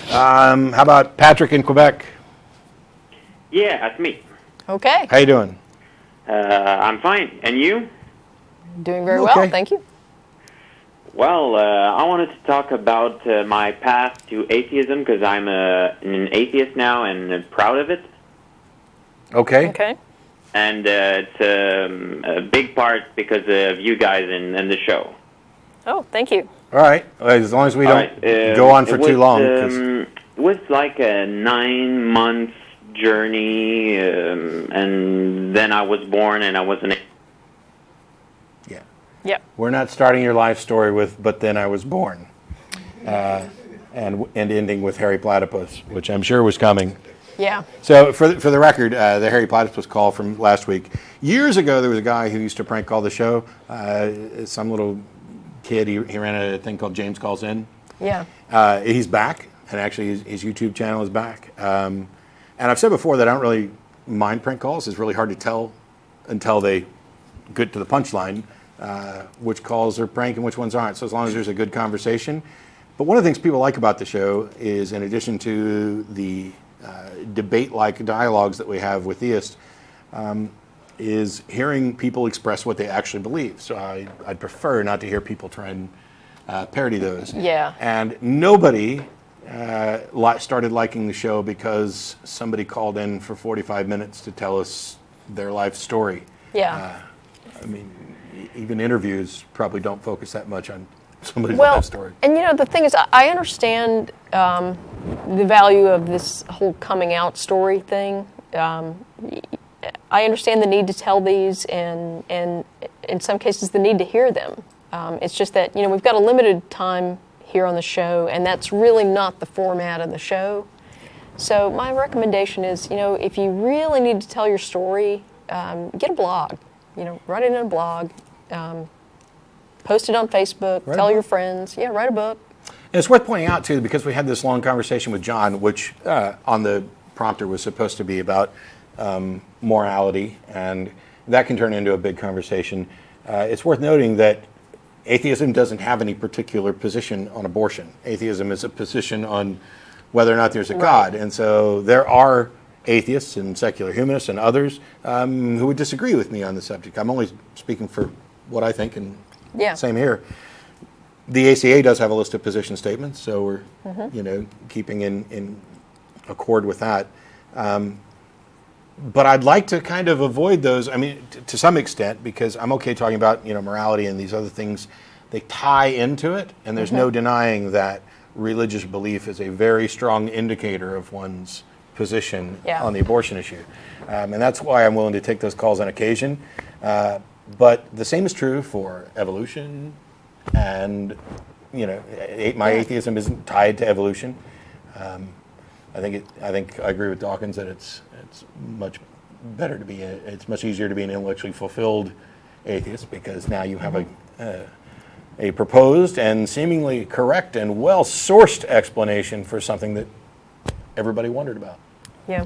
How about Patrick in Quebec? Yeah, that's me. Okay. How you doing? I'm fine. And you? Doing very well, thank you. Well, I wanted to talk about my path to atheism because I'm an atheist now and proud of it. Okay. Okay. And it's a big part because of you guys and the show. Oh, thank you. All right. Well, as long as we don't go on for too long. It was like a 9-month journey, and then I was born and I was an Yeah. Yep. We're not starting your life story with, but then I was born. And ending with Hairy Platypus, which I'm sure was coming. Yeah. So for the record, the Hairy Platypus call from last week. Years ago, there was a guy who used to prank call the show. Some little kid, he ran a thing called James Calls In. Yeah. He's back, and actually his YouTube channel is back. And I've said before that I don't really mind prank calls. It's really hard to tell until they get to the punchline which calls are prank and which ones aren't. So as long as there's a good conversation. But one of the things people like about the show is, in addition to the debate-like dialogues that we have with theists, is hearing people express what they actually believe. So I'd prefer not to hear people try and parody those. Yeah. And nobody started liking the show because somebody called in for 45 minutes to tell us their life story. Yeah. I mean, even interviews probably don't focus that much on somebody's life story. And you know, the thing is, I understand the value of this whole coming out story thing. I understand the need to tell these, and in some cases the need to hear them. It's just that, you know, we've got a limited time here on the show, and that's really not the format of the show. So my recommendation is, you know, if you really need to tell your story, get a blog. You know, write it in a blog, post it on Facebook, tell your friends. Yeah, write a book. And it's worth pointing out, too, because we had this long conversation with John, which on the prompter was supposed to be about morality, and that can turn into a big conversation. It's worth noting that atheism doesn't have any particular position on abortion. Atheism is a position on whether or not there's a God. And so there are atheists and secular humanists and others who would disagree with me on the subject. I'm only speaking for what I think, and same here. The ACA does have a list of position statements, so we're you know, keeping in accord with that. But I'd like to kind of avoid those, I mean, to some extent, because I'm okay talking about, you know, morality and these other things. They tie into it, and there's no denying that religious belief is a very strong indicator of one's position on the abortion issue. And that's why I'm willing to take those calls on occasion. But the same is true for evolution, and, you know, my atheism isn't tied to evolution. I think I agree with Dawkins that it's much better to be it's much easier to be an intellectually fulfilled atheist, because now you have a proposed and seemingly correct and well sourced explanation for something that everybody wondered about. Yeah.